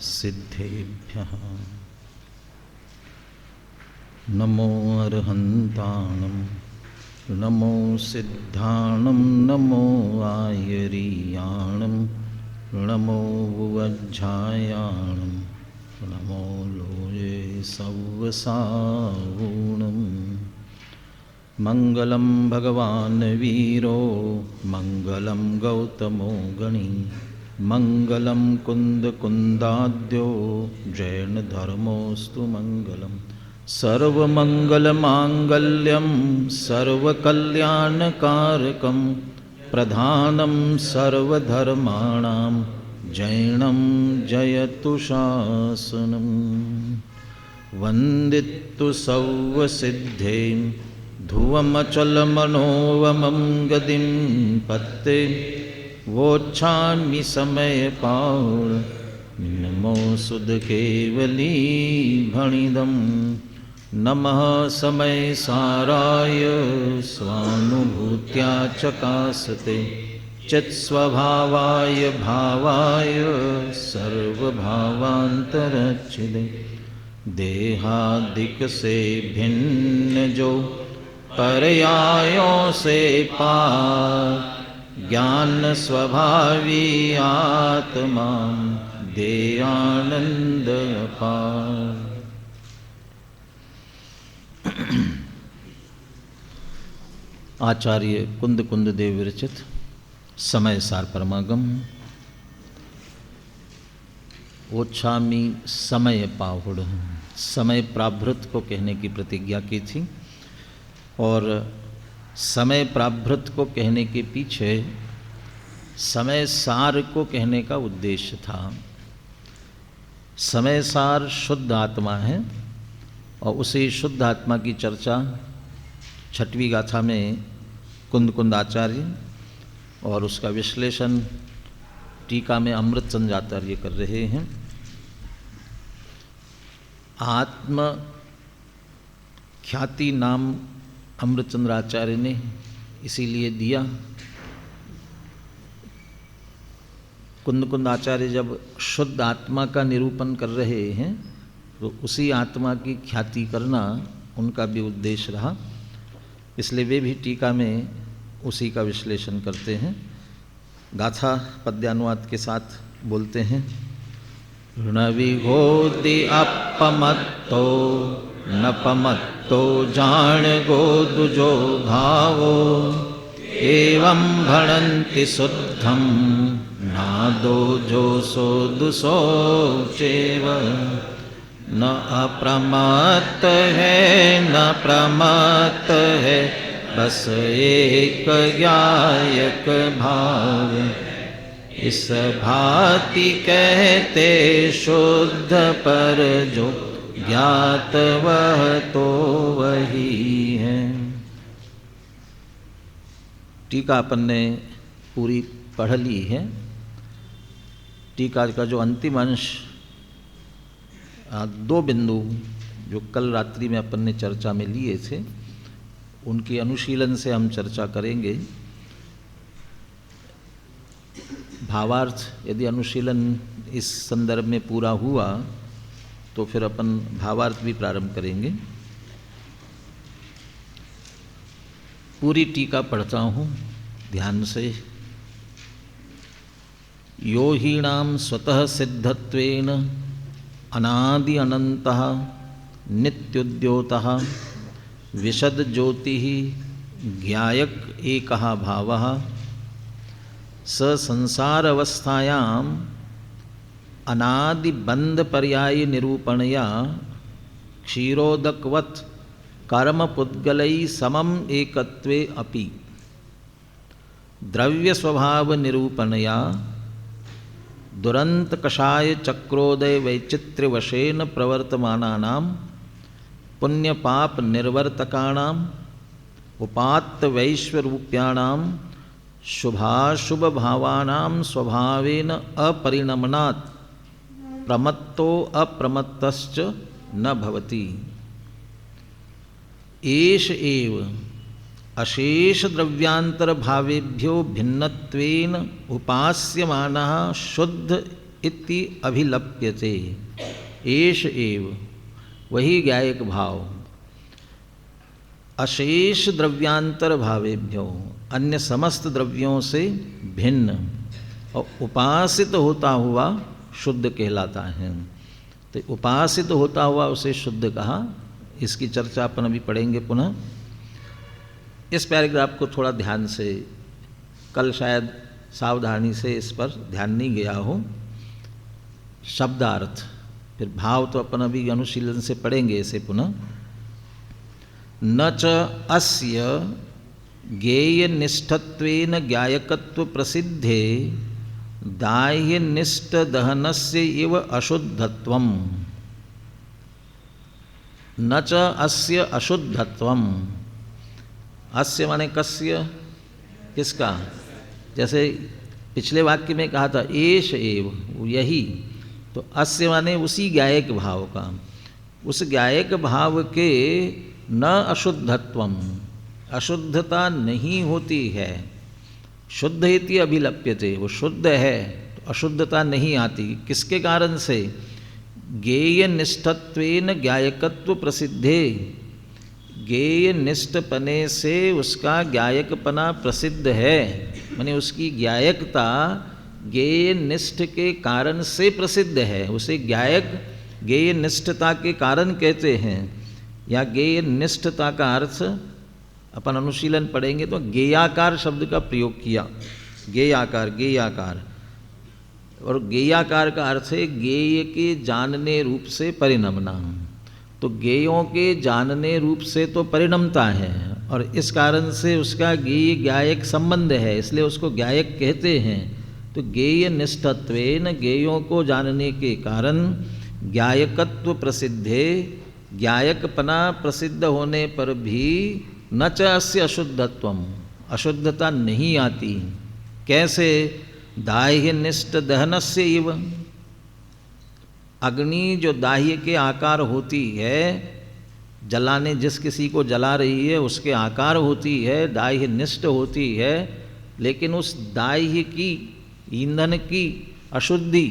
सिद्धेभ्यः नमो अर्हन्ताणं नमो सिद्धाणं नमो आयरीयाणं नमो वज्झायाणं नमो लोये सव्वसावूणम् मंगलम भगवान वीरो मंगलम गौतमो गणी मंगलम कुंद कुंदाद्यो जैन धर्मोस्तु मंगलम सर्वमंगल मांगल्यम सर्वकल्याणकारकम प्रधानम सर्वधर्माणां जैनम जयतु शासनम वंदितु सव्वसिद्धें ध्रुवमचलमनोवमं गतिं पत्ते वोच्छामि समयपाल नमो सुधकेवली भणिदं नमः समयसाराय स्वानुभूत्या चकासते चित्स्वभावाय भावाय सर्वभावान्तरच्छिदे देहादिक से भिन्न जो पर्यायों से पार ज्ञान स्वभावी आत्मा दे आनंद अपार। आचार्य कुंद कुंद देव विरचित समय सार परमागम ओछामी समय पाहुड़, समय प्राभृत को कहने की प्रतिज्ञा की थी और समय प्राभृत को कहने के पीछे समय सार को कहने का उद्देश्य था। समय सार शुद्ध आत्मा है और उसी शुद्ध आत्मा की चर्चा छठवीं गाथा में कुंद कुंद आचार्य और उसका विश्लेषण टीका में अमृतचंद्र आचार्य कर रहे हैं। आत्म ख्याति नाम अमृतचंद्र आचार्य ने इसीलिए दिया। कुंद कुंद आचार्य जब शुद्ध आत्मा का निरूपण कर रहे हैं तो उसी आत्मा की ख्याति करना उनका भी उद्देश्य रहा, इसलिए वे भी टीका में उसी का विश्लेषण करते हैं। गाथा पद्यानुवाद के साथ बोलते हैं। न विघोति अपमत्तो न पमत्तो जान गो दुजो भावो एवं भणन्ति शुद्धम नादो जो सो दुसो चेव न अप्रमत्त है न प्रमत्त है बस एक ज्ञायक भाव इस भांति कहते शुद्ध पर जो ज्ञात वह तो वही है। टीका अपन ने पूरी पढ़ ली है। टीका का जो अंतिम अंश दो बिंदु जो कल रात्रि में अपन ने चर्चा में लिए थे उनकी अनुशीलन से हम चर्चा करेंगे। भावार्थ यदि अनुशीलन इस संदर्भ में पूरा हुआ तो फिर अपन भावार्थ भी प्रारंभ करेंगे। पूरी टीका पढ़ता हूँ ध्यान से। यो हीणाम स्वतः सिद्धत्वेन अनादि अनंतः नित्योद्योतः विशद ज्योति ज्ञायक एकः भावः स संसार अवस्थायाम अनादि बंध पर्याय निरूपणया क्षीरोदकवत् कर्म पुद्गलै समम एकत्वे अपि द्रव्य स्वभाव निरूपणया दुरंत कषाय चक्रोदय वैचित्र्य वशेन प्रवर्तमानानां पुण्य पाप निर्वर्तकाणाम् उपात्त वैश्वरूप्याणां शुभाशुभ भावानां स्वभावेन अपरिणमनात् प्रमत्तो अप्रमत्तश्च न भवति। एष एव अशेष द्रव्यांतर भावेभ्यो भिन्नत्वेन उपास्यमानः शुद्ध इति अभिलप्यते। एष एव, वही गायक भाव, अशेष द्रव्यांतर भावेभ्यो, अन्य समस्त द्रव्यों से भिन्न और उपासित होता हुआ शुद्ध कहलाता है। तो उपासित होता हुआ उसे शुद्ध कहा। इसकी चर्चा अपन अभी पढ़ेंगे पुनः। इस पैराग्राफ को थोड़ा ध्यान से, कल शायद सावधानी से इस पर ध्यान नहीं गया हो। शब्दार्थ, फिर भाव तो अपन अभी अनुशीलन से पढ़ेंगे इसे पुनः। न च अस्य गेयनिष्ठत्वेन ज्ञायकत्व प्रसिद्धे दाह्यनिष्ठ दहनस्य इव अशुद्धत्वम्। न च अस्य अशुद्धत्वम्, अस्य माने कस्य, किसका? जैसे पिछले वाक्य में कहा था एष एव, यही, तो अस्य माने उसी गायक भाव का, उस गायक भाव के न अशुद्धत्वम, अशुद्धता नहीं होती है। शुद्ध इति अभिलप्यते, वो शुद्ध है तो अशुद्धता नहीं आती। किसके कारण से? गेय निष्ठत्वेन ज्ञायकत्व प्रसिद्धे, गेय निष्ठपने से उसका ज्ञायकपना प्रसिद्ध है, माने उसकी ज्ञायकता गेय निष्ठ के कारण से प्रसिद्ध है। उसे ज्ञायक गेय निष्ठता के कारण कहते हैं। या गेय निष्ठता का अर्थ अपन अनुशीलन पढ़ेंगे तो गेयाकार शब्द का प्रयोग किया। गेयाकार, गेयाकार, और गेयाकार का अर्थ है गेय के जानने रूप से परिणमना। तो गेयों के जानने रूप से तो परिणमता है और इस कारण से उसका गेय गायक संबंध है, इसलिए उसको गायक कहते हैं। तो गेय निष्ठत्वेन, गेयों को जानने के कारण ज्ञायकत्व प्रसिद्धे, ज्ञायकपना प्रसिद्ध होने पर भी न च अस्य अशुद्धत्वम, अशुद्धता नहीं आती। कैसे? दाह्यनिष्ठ दहनस्य इव, अग्नि जो दाह्य के आकार होती है, जलाने जिस किसी को जला रही है उसके आकार होती है, दाह्यनिष्ठ होती है, लेकिन उस दाह्य की, ईंधन की अशुद्धि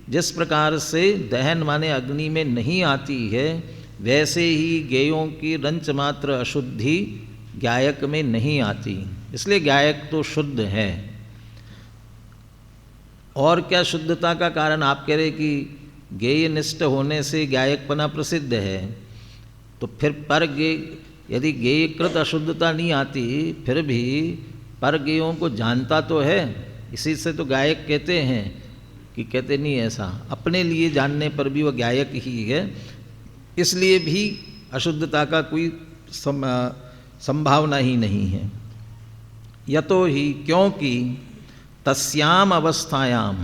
जिस प्रकार से दहन माने अग्नि में नहीं आती है, वैसे ही गेयों की रंच मात्र अशुद्धि गायक में नहीं आती। इसलिए गायक तो शुद्ध है। और क्या शुद्धता का कारण? आप कह रहे कि गेय निष्ठ होने से गायकपना प्रसिद्ध है, तो फिर पर गेय, यदि गेयकृत अशुद्धता नहीं आती फिर भी पर गेयों को जानता तो है, इसी से तो गायक कहते हैं। कि कहते नहीं ऐसा, अपने लिए जानने पर भी वह गायक ही है, इसलिए भी अशुद्धता का कोई संभावना ही नहीं है। यतो ही, क्योंकि तस्याम अवस्थायाम,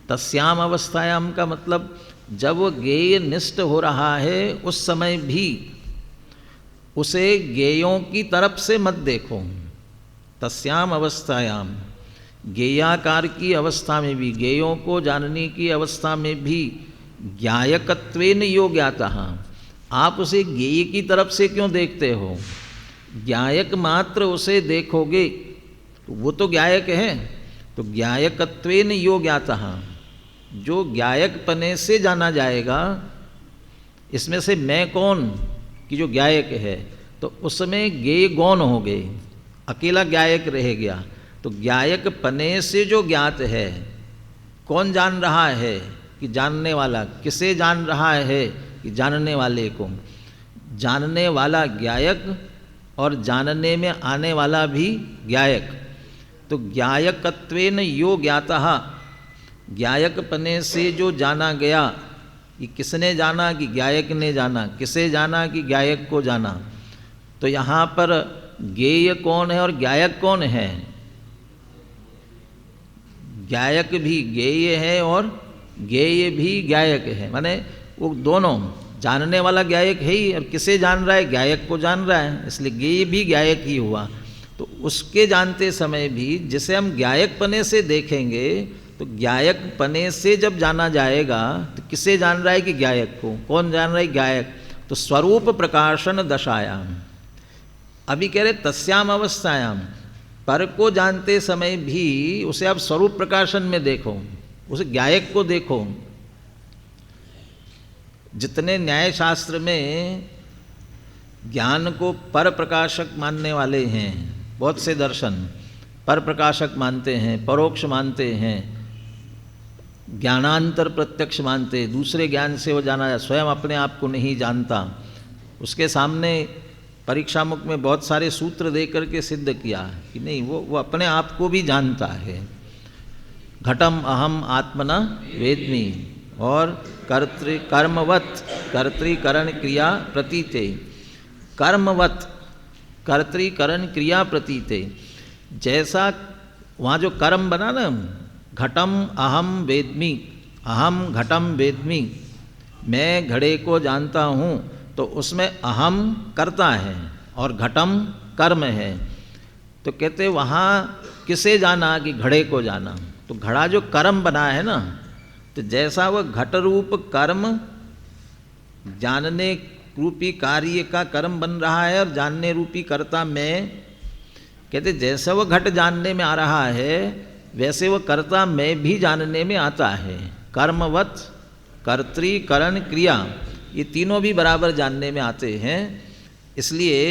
तस्याम अवस्थायाम का मतलब जब वो गेय निष्ठ हो रहा है उस समय भी उसे गेयों की तरफ से मत देखो। तस्याम अवस्थायाम, गेयाकार की अवस्था में भी, गेयों को जानने की अवस्था में भी ज्ञायकत्वेन यो ज्ञातः, आप उसे गेय की तरफ से क्यों देखते हो? ज्ञायक मात्र उसे देखोगे तो वो तो ज्ञायक है। तो ज्ञायकत्वेन यो ज्ञातः, जो ज्ञायकपने से जाना जाएगा, इसमें से मैं कौन कि जो ज्ञायक है, तो उसमें गेय गौण हो गए, अकेला ज्ञायक रह गया। तो ज्ञायकपने से जो ज्ञात है, कौन जान रहा है कि जानने वाला, किसे जान रहा है कि जानने वाले को। जानने वाला ज्ञायक और जानने में आने वाला भी ज्ञायक। तो ज्ञायकत्वेन यो ज्ञातः, ज्ञायकपने से जो जाना गया, कि किसने जाना कि ज्ञायक ने जाना, किसे जाना कि ज्ञायक को जाना। तो यहाँ पर गेय कौन है और ज्ञायक कौन है? ज्ञायक भी गेय है और गेय भी ज्ञायक है, माने वो दोनों, जानने वाला ज्ञायक है ही और किसे जान रहा है? ज्ञायक को जान रहा है, इसलिए गेय भी ज्ञायक ही हुआ। तो उसके जानते समय भी जिसे हम ज्ञायकपने से देखेंगे, तो ज्ञायकपने से जब जाना जाएगा तो किसे जान रहा है कि ज्ञायक को। कौन जान रहा है? ज्ञायक। तो स्वरूप प्रकाशन दशायाम, अभी कह रहे तस्याम अवस्थायाम, पर को जानते समय भी उसे आप स्वरूप प्रकाशन में देखो। उस गायक को देखो। जितने न्याय शास्त्र में ज्ञान को पर प्रकाशक मानने वाले हैं, बहुत से दर्शन पर प्रकाशक मानते हैं, परोक्ष मानते हैं, ज्ञानांतर प्रत्यक्ष मानते, दूसरे ज्ञान से वो जाना, स्वयं अपने आप को नहीं जानता। उसके सामने परीक्षा मुख में बहुत सारे सूत्र दे करके सिद्ध किया कि नहीं, वो अपने आप को भी जानता है। घटम अहम आत्मना वेद्मि और कर्मवत कर्तृकरण क्रिया प्रतीते, कर्मवत कर्तृकरण क्रिया प्रतीते। जैसा वहाँ जो कर्म बना ना, घटम अहम वेद्मि, अहम घटम वेद्मि, मैं घड़े को जानता हूँ, तो उसमें अहम कर्ता है और घटम कर्म है। तो कहते वहाँ किसे जाना कि घड़े को जाना। तो घड़ा जो कर्म बना है ना, तो जैसा वह घट रूप कर्म जानने रूपी कार्य का कर्म बन रहा है और जानने रूपी कर्ता मैं, कहते जैसा वह घट जानने में आ रहा है वैसे वह कर्ता मैं भी जानने में आता है। कर्मवत कर्तृकरण क्रिया, ये तीनों भी बराबर जानने में आते हैं। इसलिए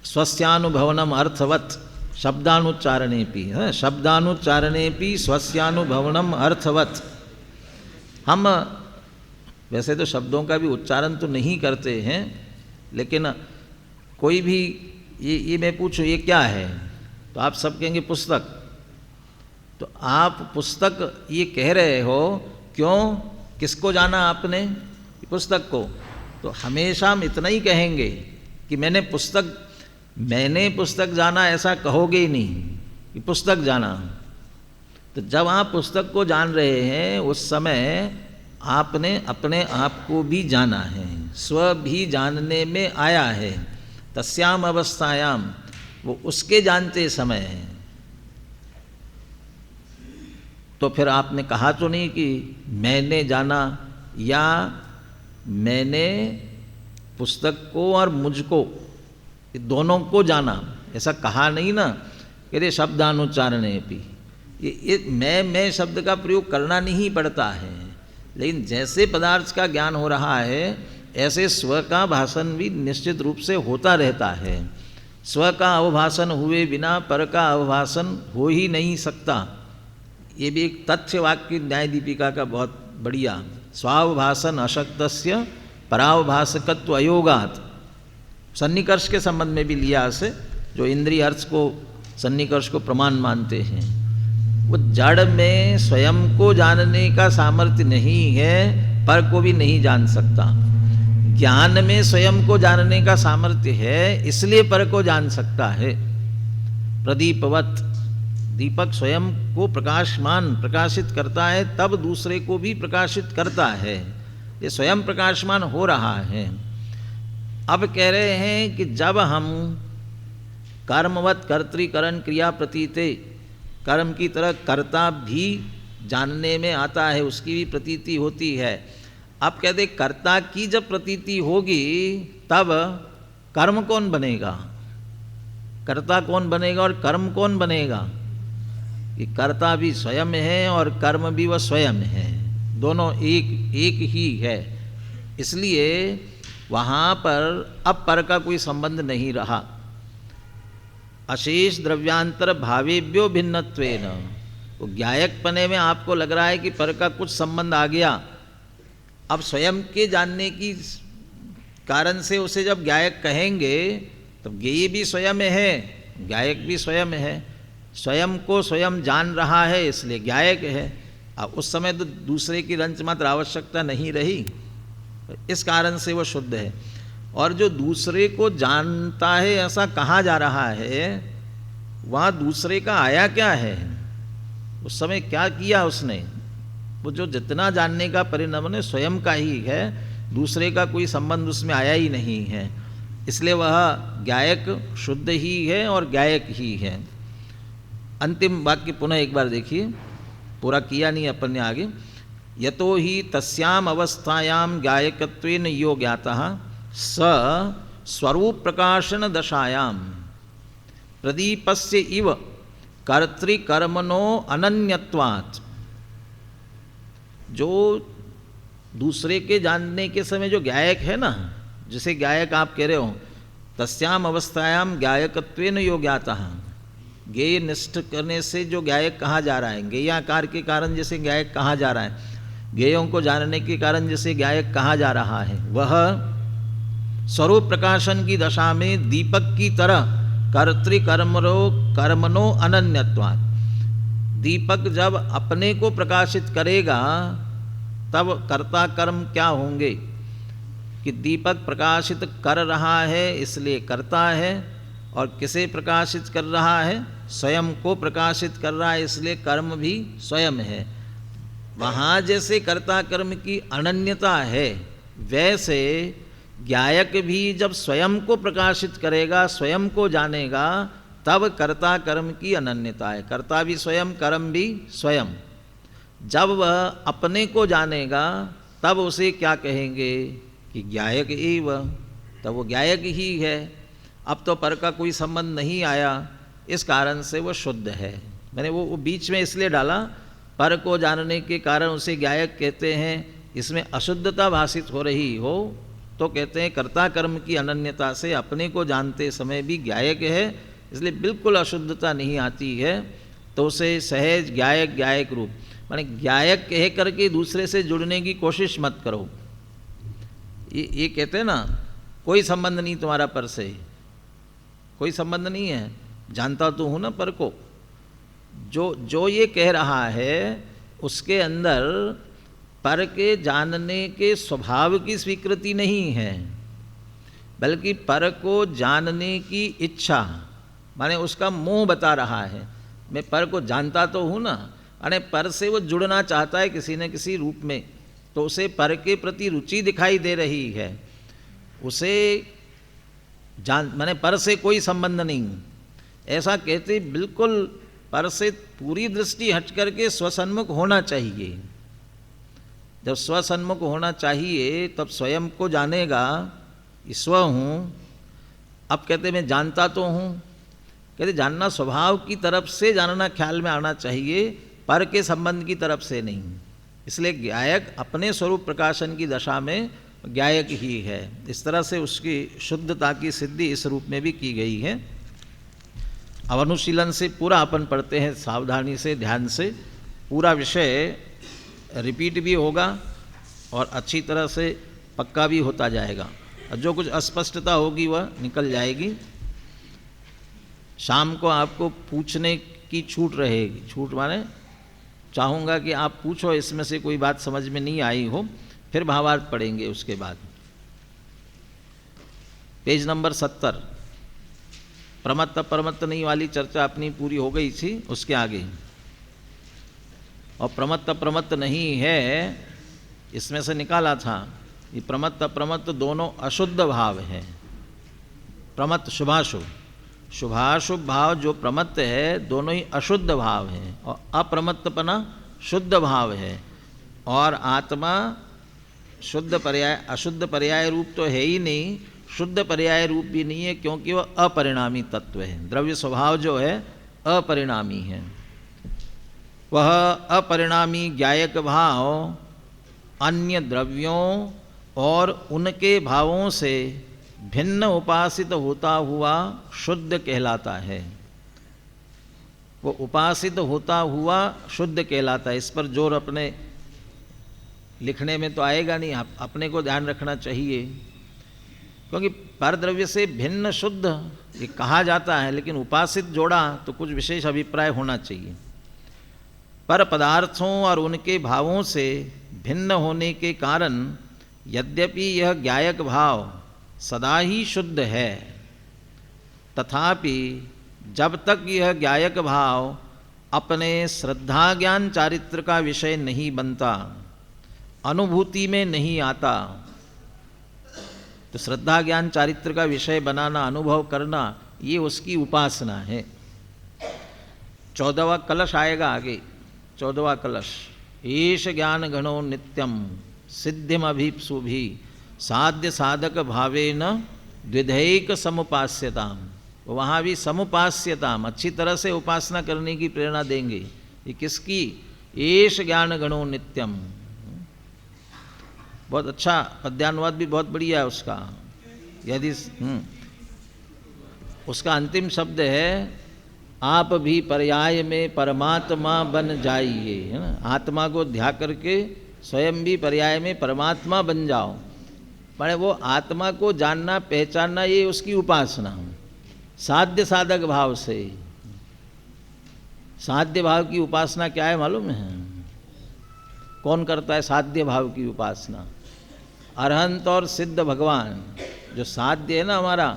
स्वस्यानुभवनम अर्थवत शब्दानुच्चारणेपि, शब्दानुच्चारणेपि स्वस्यानुभवनम अर्थवत। हम वैसे तो शब्दों का भी उच्चारण तो नहीं करते हैं, लेकिन कोई भी ये मैं पूछूं ये क्या है, तो आप सब कहेंगे पुस्तक। तो आप पुस्तक ये कह रहे हो, क्यों, किसको जाना आपने, पुस्तक को। तो हमेशा हम इतना ही कहेंगे कि मैंने पुस्तक जाना, ऐसा कहोगे ही नहीं कि पुस्तक जाना। तो जब आप पुस्तक को जान रहे हैं उस समय आपने अपने आप को भी जाना है, स्व भी जानने में आया है। तस्याम अवस्थायाम, वो उसके जानते समय है। तो फिर आपने कहा तो नहीं कि मैंने जाना या मैंने पुस्तक को और मुझको दोनों को जाना, ऐसा कहा नहीं ना। कहते शब्दानुच्चारणे भी, ये मैं शब्द का प्रयोग करना नहीं पड़ता है, लेकिन जैसे पदार्थ का ज्ञान हो रहा है ऐसे स्व का भाषण भी निश्चित रूप से होता रहता है। स्व का अवभाषण हुए बिना पर का अवभाषण हो ही नहीं सकता। ये भी एक तथ्य वाक्य न्याय दीपिका का बहुत बढ़िया, स्वावभाषण अशक्तस्य परावभाषकत्व अयोगात, सन्निकर्ष के संबंध में भी लिया से, जो इंद्रिय अर्थ को सन्निकर्ष को प्रमाण मानते हैं। वो जड़ में स्वयं को जानने का सामर्थ्य नहीं है, पर को भी नहीं जान सकता। ज्ञान में स्वयं को जानने का सामर्थ्य है, इसलिए पर को जान सकता है। प्रदीपवत, दीपक स्वयं को प्रकाशमान प्रकाशित करता है, तब दूसरे को भी प्रकाशित करता है। ये स्वयं प्रकाशमान हो रहा है। अब कह रहे हैं कि जब हम कर्मवत कर्तृकरण क्रिया प्रतीते, कर्म की तरह कर्ता भी जानने में आता है, उसकी भी प्रतीति होती है। अब कहते कर्ता की जब प्रतीति होगी तब कर्म कौन बनेगा, कर्ता कौन बनेगा और कर्म कौन बनेगा। कि कर्ता भी स्वयं है और कर्म भी वह स्वयं है, दोनों एक ही है। इसलिए वहाँ पर अब पर का कोई संबंध नहीं रहा। अशेष द्रव्यांतर भावेभ्यो भिन्नत्वेन, वो ज्ञायकपने में आपको लग रहा है कि पर का कुछ संबंध आ गया। अब स्वयं के जानने की कारण से उसे जब ज्ञायक कहेंगे तब ज्ञेय भी स्वयं है, ज्ञायक भी स्वयं है। स्वयं को स्वयं जान रहा है इसलिए ज्ञायक है। अब उस समय तो दूसरे की रंच मात्र आवश्यकता नहीं रही, इस कारण से वो शुद्ध है। और जो दूसरे को जानता है ऐसा कहा जा रहा है, वहाँ दूसरे का आया क्या है, उस समय क्या किया उसने, वो जो जितना जानने का परिणाम है स्वयं का ही है, दूसरे का कोई संबंध उसमें आया ही नहीं है। इसलिए वह ज्ञायक शुद्ध ही है और ज्ञायक ही है। अंतिम वाक्य पुनः एक बार देखिए, पूरा किया नहीं अपन ने आगे। यतो ही तस्याम अवस्थायाम ज्ञायकत्वेन यो ज्ञातः स स्वरूप प्रकाशन दशायाम प्रदीपस्य इव कर्तृकर्मणो अनन्यत्वात्, जो दूसरे के जानने के समय जो गायक है ना, जैसे गायक आप कह रहे हो, तस्याम अवस्थायाम गायकत्वेन यो ज्ञातः, गेय निष्ठ करने से जो गायक कहा जा रहा है, गेयाकार के कारण जैसे गायक कहा जा रहा है, गेयों को जानने के कारण जैसे गायक कहा जा रहा है, वह स्वरूप प्रकाशन की दशा में दीपक की तरह कर्मणो अनन्यत्वात्, दीपक जब अपने को प्रकाशित करेगा तब कर्ता कर्म क्या होंगे कि दीपक प्रकाशित कर रहा है इसलिए कर्ता है, और किसे प्रकाशित कर रहा है, स्वयं को प्रकाशित कर रहा है, इसलिए कर्म भी स्वयं है। वहाँ जैसे कर्ता कर्म की अनन्यता है, वैसे गायक भी जब स्वयं को प्रकाशित करेगा, स्वयं को जानेगा, तब कर्ता कर्म की अनन्यता है। कर्ता भी स्वयं, कर्म भी स्वयं। जब वह अपने को जानेगा तब उसे क्या कहेंगे कि गायक एव, तब वो गायक ही है। अब तो पर का कोई संबंध नहीं आया, इस कारण से वो शुद्ध है। मैंने वो बीच में इसलिए डाला, पर को जानने के कारण उसे गायक कहते हैं, इसमें अशुद्धता भाषित हो रही हो तो कहते हैं कर्ता कर्म की अनन्यता से अपने को जानते समय भी गायक है, इसलिए बिल्कुल अशुद्धता नहीं आती है, तो उसे सहज गायक गायक रूप, माने गायक कह करके दूसरे से जुड़ने की कोशिश मत करो। ये कहते हैं ना, कोई संबंध नहीं तुम्हारा पर से, कोई संबंध नहीं है, जानता तो हूँ ना पर को। जो ये कह रहा है उसके अंदर पर के जानने के स्वभाव की स्वीकृति नहीं है, बल्कि पर को जानने की इच्छा, माने उसका मोह बता रहा है। मैं पर को जानता तो हूँ ना, माने पर से वो जुड़ना चाहता है किसी न किसी रूप में, तो उसे पर के प्रति रुचि दिखाई दे रही है। उसे माने पर से कोई संबंध नहीं, ऐसा कहते बिल्कुल पर से पूरी दृष्टि हट करके स्वसन्मुख होना चाहिए। जब स्वसन्मुख होना चाहिए तब स्वयं को जानेगा, स्व हूँ। अब कहते मैं जानता तो हूँ, कहते जानना स्वभाव की तरफ से जानना ख्याल में आना चाहिए, पर के संबंध की तरफ से नहीं। इसलिए गायक अपने स्वरूप प्रकाशन की दशा में गायक ही है। इस तरह से उसकी शुद्धता की सिद्धि इस रूप में भी की गई है। अब अनुशीलन से पूरा अपन पढ़ते हैं, सावधानी से, ध्यान से। पूरा विषय रिपीट भी होगा और अच्छी तरह से पक्का भी होता जाएगा, और जो कुछ अस्पष्टता होगी वह निकल जाएगी। शाम को आपको पूछने की छूट रहेगी। छूट माने चाहूँगा कि आप पूछो, इसमें से कोई बात समझ में नहीं आई हो, फिर भावार्थ पढ़ेंगे उसके बाद। पेज नंबर 70, प्रमत्त प्रमत्त नहीं वाली चर्चा अपनी पूरी हो गई थी, उसके आगे। और प्रमत्त प्रमत्त नहीं है इसमें से निकाला था, ये प्रमत्त प्रमत्त दोनों अशुद्ध भाव हैं। प्रमत्त शुभाशुभ, शुभाशुभ भाव जो प्रमत्त है दोनों ही अशुद्ध भाव हैं, और अप्रमत्तपना शुद्ध भाव है। और आत्मा शुद्ध पर्याय अशुद्ध पर्याय रूप तो है ही नहीं, शुद्ध पर्याय रूप भी नहीं है, क्योंकि वह अपरिणामी तत्व है। द्रव्य स्वभाव जो है अपरिणामी है। वह अपरिणामी गायक भाव अन्य द्रव्यों और उनके भावों से भिन्न उपासित होता हुआ शुद्ध कहलाता है। वो उपासित होता हुआ शुद्ध कहलाता है। इस पर जोर अपने लिखने में तो आएगा नहीं, अपने को ध्यान रखना चाहिए, क्योंकि परद्रव्य से भिन्न शुद्ध ये कहा जाता है, लेकिन उपासित जोड़ा तो कुछ विशेष अभिप्राय होना चाहिए। पर पदार्थों और उनके भावों से भिन्न होने के कारण यद्यपि यह गायक भाव सदा ही शुद्ध है, तथापि जब तक यह गायक भाव अपने श्रद्धा ज्ञान चारित्र का विषय नहीं बनता, अनुभूति में नहीं आता, तो श्रद्धा ज्ञान चारित्र का विषय बनाना, अनुभव करना, ये उसकी उपासना है। 14वां कलश आएगा आगे, 14वां कलश। ईश ज्ञान गणो नित्यम सिद्धिम अभीप्सु भी साध्य साधक भावेन द्विधैक समुपास्यताम। तो वहाँ भी समुपास्यताम, अच्छी तरह से उपासना करने की प्रेरणा देंगे। ये किसकी? एष ज्ञान गणो नित्यम। बहुत अच्छा पद्यानुवाद भी बहुत बढ़िया है उसका। यदि उसका अंतिम शब्द है, आप भी पर्याय में परमात्मा बन जाइए, है ना। आत्मा को ध्यान करके स्वयं भी पर्याय में परमात्मा बन जाओ। पर वो आत्मा को जानना पहचानना ये उसकी उपासना, साध्य साधक भाव से। साध्य भाव की उपासना क्या है मालूम है? कौन करता है साध्य भाव की उपासना? अरहंत और सिद्ध भगवान। जो साध्य है ना हमारा,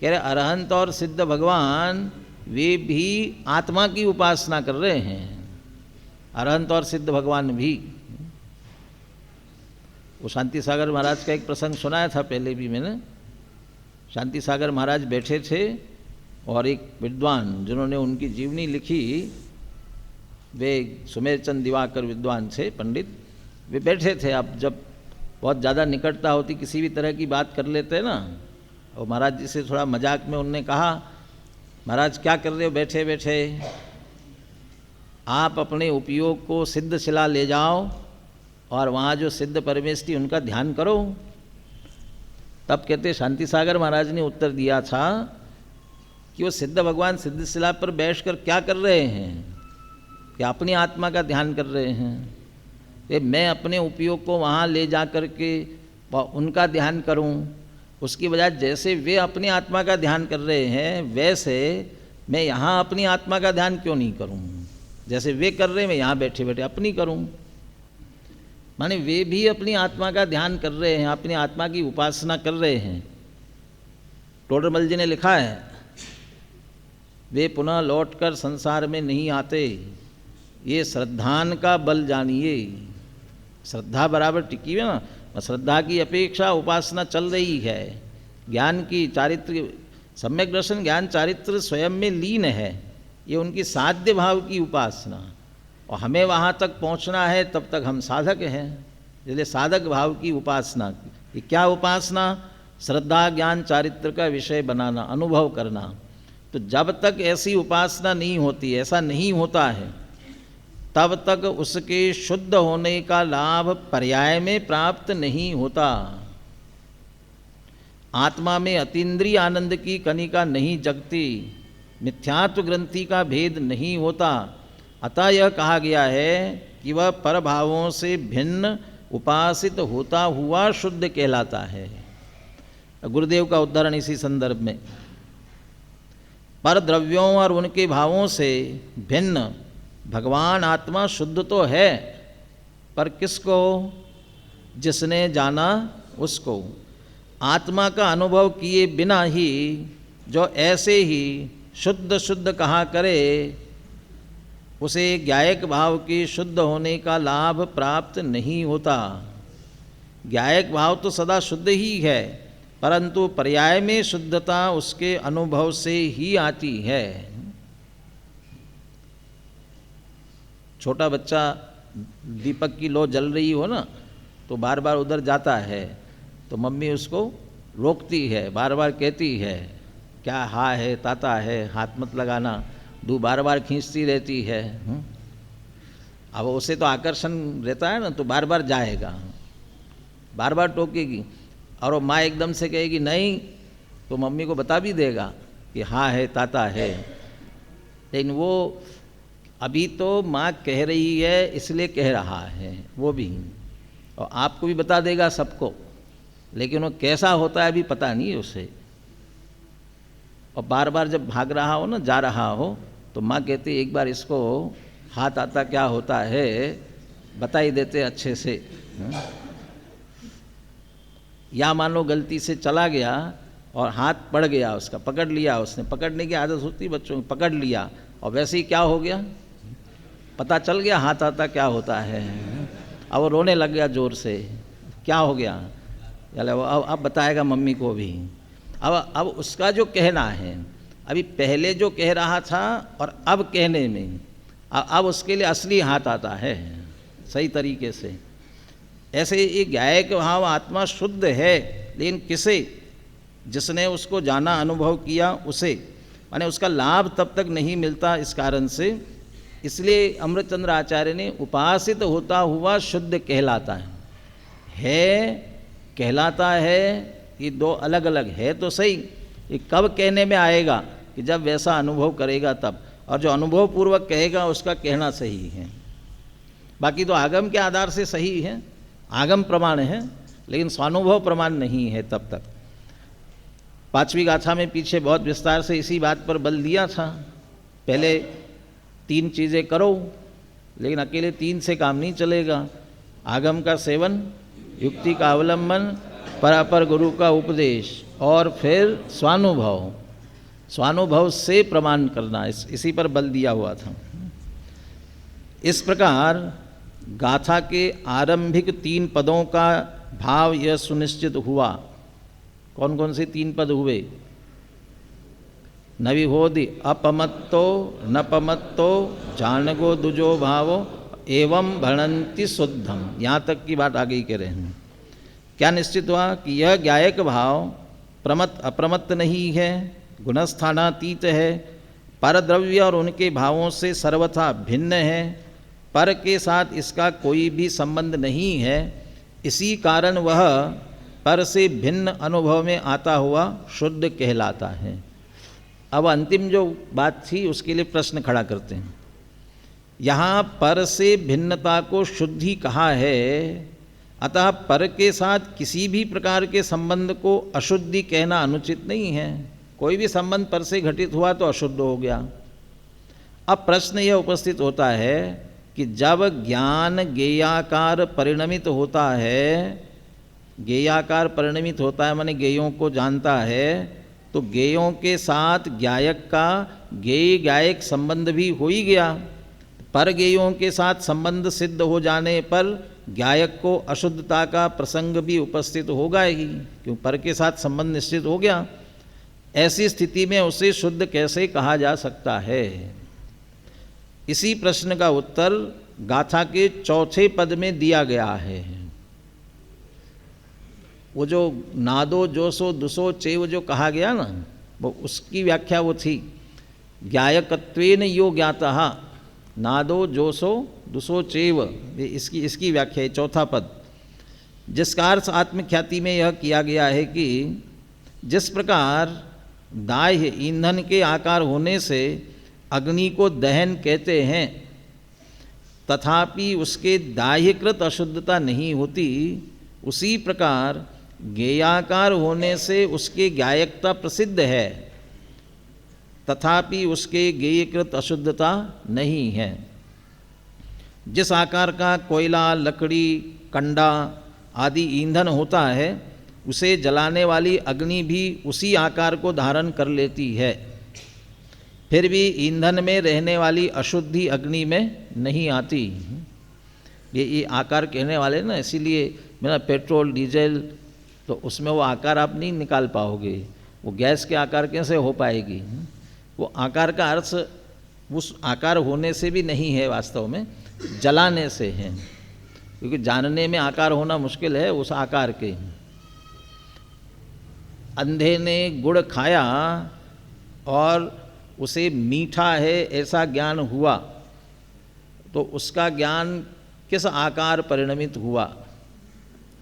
कह रहे अरहंत और सिद्ध भगवान वे भी आत्मा की उपासना कर रहे हैं। अरहंत और सिद्ध भगवान भी। वो शांति सागर महाराज का एक प्रसंग सुनाया था पहले भी मैंने। शांति सागर महाराज बैठे थे और एक विद्वान जिन्होंने उनकी जीवनी लिखी, वे सुमेरचंद दिवाकर विद्वान थे, पंडित। वे बैठे थे। अब जब बहुत ज़्यादा निकटता होती, किसी भी तरह की बात कर लेते ना, और महाराज जी से थोड़ा मजाक में उनने कहा, महाराज क्या कर रहे हो बैठे बैठे? आप अपने उपयोग को सिद्ध शिला ले जाओ और वहाँ जो सिद्ध परमेश थी उनका ध्यान करो। तब कहते शांति सागर महाराज ने उत्तर दिया था कि वो सिद्ध भगवान सिद्ध शिला पर बैठकर क्या कर रहे हैं? कि अपनी आत्मा का ध्यान कर रहे हैं। कि मैं अपने उपयोग को वहाँ ले जा कर के उनका ध्यान करूँ, उसकी बजाय जैसे वे अपनी आत्मा का ध्यान कर रहे हैं वैसे मैं यहाँ अपनी आत्मा का ध्यान क्यों नहीं करूँ? जैसे वे कर रहे हैं मैं यहाँ बैठे बैठे अपनी करूँ। माने वे भी अपनी आत्मा का ध्यान कर रहे हैं, अपनी आत्मा की उपासना कर रहे हैं। टोडरमल जी ने लिखा है, वे पुनः लौटकर संसार में नहीं आते, ये श्रद्धान का बल जानिए। श्रद्धा बराबर टिकी है ना, श्रद्धा की अपेक्षा उपासना चल रही है। ज्ञान की चारित्र, सम्यक दर्शन ज्ञान चारित्र स्वयं में लीन है। ये उनकी साध्य भाव की उपासना, और हमें वहाँ तक पहुँचना है, तब तक हम साधक हैं। इसलिए साधक भाव की उपासना। ये क्या उपासना? श्रद्धा ज्ञान चारित्र का विषय बनाना, अनुभव करना। तो जब तक ऐसी उपासना नहीं होती, ऐसा नहीं होता है, तब तक उसके शुद्ध होने का लाभ पर्याय में प्राप्त नहीं होता। आत्मा में अतीन्द्रिय आनंद की कणिका नहीं जगती, मिथ्यात्व ग्रंथि का भेद नहीं होता। अतः यह कहा गया है कि वह परभावों से भिन्न उपासित होता हुआ शुद्ध कहलाता है। गुरुदेव का उदाहरण इसी संदर्भ में, पर द्रव्यों और उनके भावों से भिन्न भगवान आत्मा शुद्ध तो है, पर किसको? जिसने जाना उसको। आत्मा का अनुभव किए बिना ही जो ऐसे ही शुद्ध शुद्ध कहा करे, उसे ज्ञायक भाव के शुद्ध होने का लाभ प्राप्त नहीं होता। ज्ञायक भाव तो सदा शुद्ध ही है, परंतु पर्याय में शुद्धता उसके अनुभव से ही आती है। छोटा बच्चा दीपक की लौ जल रही हो ना, तो बार बार उधर जाता है, तो मम्मी उसको रोकती है, बार बार कहती है क्या हा है ताता है, हाथ मत लगाना, दू बार बार खींचती रहती है। अब उसे तो आकर्षण रहता है ना, तो बार बार जाएगा, बार बार टोकेगी, और वो माँ एकदम से कहेगी नहीं, तो मम्मी को बता भी देगा कि हाँ है ताता है। लेकिन वो अभी तो माँ कह रही है इसलिए कह रहा है वो भी, और आपको भी बता देगा सबको, लेकिन वो कैसा होता है अभी पता नहीं है उसे। और बार बार जब भाग रहा हो ना, जा रहा हो, तो माँ कहती एक बार इसको हाथ आता क्या होता है बता ही देते अच्छे से। या मान लो गलती से चला गया और हाथ पड़ गया उसका, पकड़ लिया उसने, पकड़ने की आदत होती है बच्चों की, पकड़ लिया और वैसे ही क्या हो गया, पता चल गया हाथ आता क्या होता है। अब वो रोने लग गया जोर से, क्या हो गया, अब बताएगा मम्मी को भी। अब उसका जो कहना है, अभी पहले जो कह रहा था और अब कहने में, अब उसके लिए असली हाथ आता है सही तरीके से। ऐसे ये ज्ञायक भाव आत्मा शुद्ध है, लेकिन किसे? जिसने उसको जाना अनुभव किया उसे, माने उसका लाभ तब तक नहीं मिलता इस कारण से। इसलिए अमृतचंद्र आचार्य ने उपासित होता हुआ शुद्ध कहलाता है कहलाता है, ये दो अलग अलग है तो सही, ये कब कहने में आएगा कि जब वैसा अनुभव करेगा तब, और जो अनुभव पूर्वक कहेगा उसका कहना सही है। बाकी तो आगम के आधार से सही है, आगम प्रमाण है, लेकिन स्वानुभव प्रमाण नहीं है तब तक। पांचवी गाथा में पीछे बहुत विस्तार से इसी बात पर बल दिया था। पहले 3 चीज़ें करो, लेकिन अकेले 3 से काम नहीं चलेगा। आगम का सेवन, युक्ति का अवलंबन, परापर गुरु का उपदेश, और फिर स्वानुभव, स्वानुभव से प्रमाण करना, इसी पर बल दिया हुआ था। इस प्रकार गाथा के आरंभिक 3 पदों का भाव यह सुनिश्चित हुआ। कौन कौन से 3 पद हुए? न विहोदि अपमत्तो न पमत्तो जानगो दुजो भावो एवं भणंति शुद्धम, यहाँ तक की बात आगे ही कह रहे हैं। क्या निश्चित हुआ कि यह ज्ञायक भाव प्रमत्त अप्रमत्त नहीं है, गुणस्थानातीत है, परद्रव्य और उनके भावों से सर्वथा भिन्न है, पर के साथ इसका कोई भी संबंध नहीं है, इसी कारण वह पर से भिन्न अनुभव में आता हुआ शुद्ध कहलाता है। अब अंतिम जो बात थी उसके लिए प्रश्न खड़ा करते हैं। यहाँ पर से भिन्नता को शुद्धि कहा है, अतः पर के साथ किसी भी प्रकार के संबंध को अशुद्धि कहना अनुचित नहीं है। कोई भी संबंध पर से घटित हुआ तो अशुद्ध हो गया। अब प्रश्न यह उपस्थित होता है कि जब ज्ञान ज्ञेयाकार परिणमित होता है, ज्ञेयाकार परिणमित होता है माने ज्ञेयों को जानता है, तो ज्ञेयों के साथ ज्ञायक का ज्ञेय ज्ञायक संबंध भी हो ही गया। पर ज्ञेयों के साथ संबंध सिद्ध हो जाने पर ज्ञायक को अशुद्धता का प्रसंग भी उपस्थित होगा ही, क्यों पर के साथ संबंध निश्चित हो गया। ऐसी स्थिति में उसे शुद्ध कैसे कहा जा सकता है? इसी प्रश्न का उत्तर गाथा के 4थे पद में दिया गया है। वो जो नादो जोसो दुसो चेव जो कहा गया ना, वो उसकी व्याख्या वो थी, ज्ञायकत्वेन यो ज्ञातः नादो जोसो दुसो चेव, इसकी व्याख्या है 4था पद, जिसका अर्थ आत्मख्याति में यह किया गया है कि जिस प्रकार दाह्य ईंधन के आकार होने से अग्नि को दहन कहते हैं, तथापि उसके दाह्यकृत अशुद्धता नहीं होती, उसी प्रकार ज्ञेयाकार होने से उसके ज्ञायकता प्रसिद्ध है, तथापि उसके ज्ञेयकृत अशुद्धता नहीं है। जिस आकार का कोयला, लकड़ी, कंडा आदि ईंधन होता है, उसे जलाने वाली अग्नि भी उसी आकार को धारण कर लेती है, फिर भी ईंधन में रहने वाली अशुद्धि अग्नि में नहीं आती। ये आकार कहने वाले ना, इसीलिए मेरा पेट्रोल डीजल तो उसमें वो आकार आप नहीं निकाल पाओगे, वो गैस के आकार कैसे हो पाएगी? वो आकार का अर्थ उस आकार होने से भी नहीं है, वास्तव में जलाने से है, क्योंकि जानने में आकार होना मुश्किल है उस आकार के। अंधे ने गुड़ खाया और उसे मीठा है ऐसा ज्ञान हुआ, तो उसका ज्ञान किस आकार परिणमित हुआ?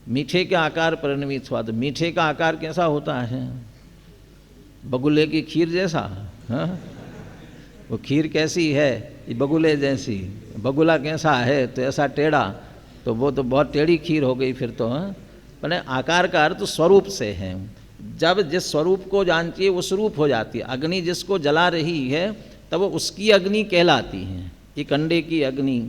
मीठे के आकार परिणमित हुआ। तो मीठे का आकार कैसा होता है? बगुले की खीर जैसा। हाँ, वो खीर कैसी है? ये बगुले जैसी। बगुला कैसा है? तो ऐसा टेढ़ा, तो वो तो बहुत टेढ़ी खीर हो गई फिर तो। हाँ, मैंने आकार का अर्थ स्वरूप से है। जब जिस स्वरूप को जानती है उस रूप हो जाती है। अग्नि जिसको जला रही है तब वो उसकी अग्नि कहलाती है। ये कंडे की अग्नि,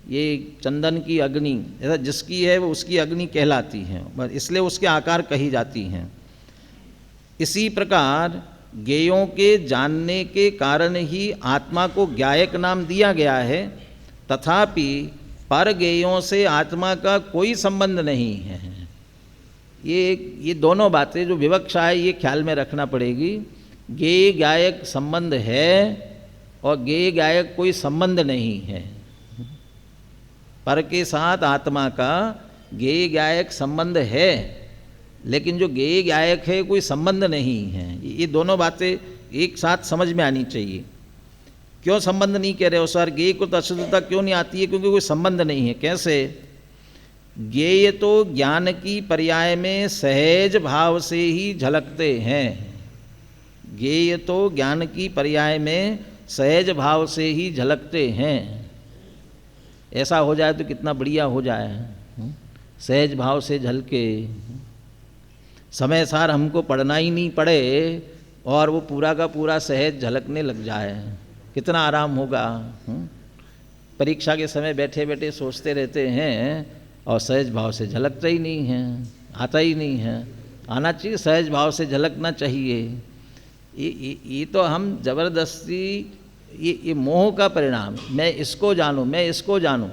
ये चंदन की अग्नि, ऐसा जिसकी है वो उसकी अग्नि कहलाती है, इसलिए उसके आकार कही जाती हैं। इसी प्रकार ज्ञेयों के जानने के कारण ही आत्मा को ज्ञायक नाम दिया गया है, तथापि पर ज्ञेयों से आत्मा का कोई संबंध नहीं है। ये दोनों बातें जो विवक्षा है ये ख्याल में रखना पड़ेगी। ज्ञेय ज्ञायक संबंध है और ज्ञेय ज्ञायक कोई संबंध नहीं है। पर के साथ आत्मा का ज्ञेय ज्ञायक संबंध है, लेकिन जो गेय गायक है कोई संबंध नहीं है। ये दोनों बातें एक साथ समझ में आनी चाहिए। क्यों संबंध नहीं कह रहे हो सर? गेय को तो अशुद्धता क्यों नहीं आती है? क्योंकि कोई संबंध नहीं है। कैसे? गेय तो ज्ञान की पर्याय में सहज भाव से ही झलकते हैं। गेय तो ज्ञान की पर्याय में सहज भाव से ही झलकते हैं। ऐसा हो जाए तो कितना बढ़िया हो जाए। सहज भाव से झलके, समय सार हमको पढ़ना ही नहीं पड़े और वो पूरा का पूरा सहज झलकने लग जाए, कितना आराम होगा। परीक्षा के समय बैठे बैठे सोचते रहते हैं और सहज भाव से झलकता ही नहीं है, आता ही नहीं है। आना चाहिए, सहज भाव से झलकना चाहिए। ये तो हम जबरदस्ती, ये मोह का परिणाम, मैं इसको जानूं, मैं इसको जानूं।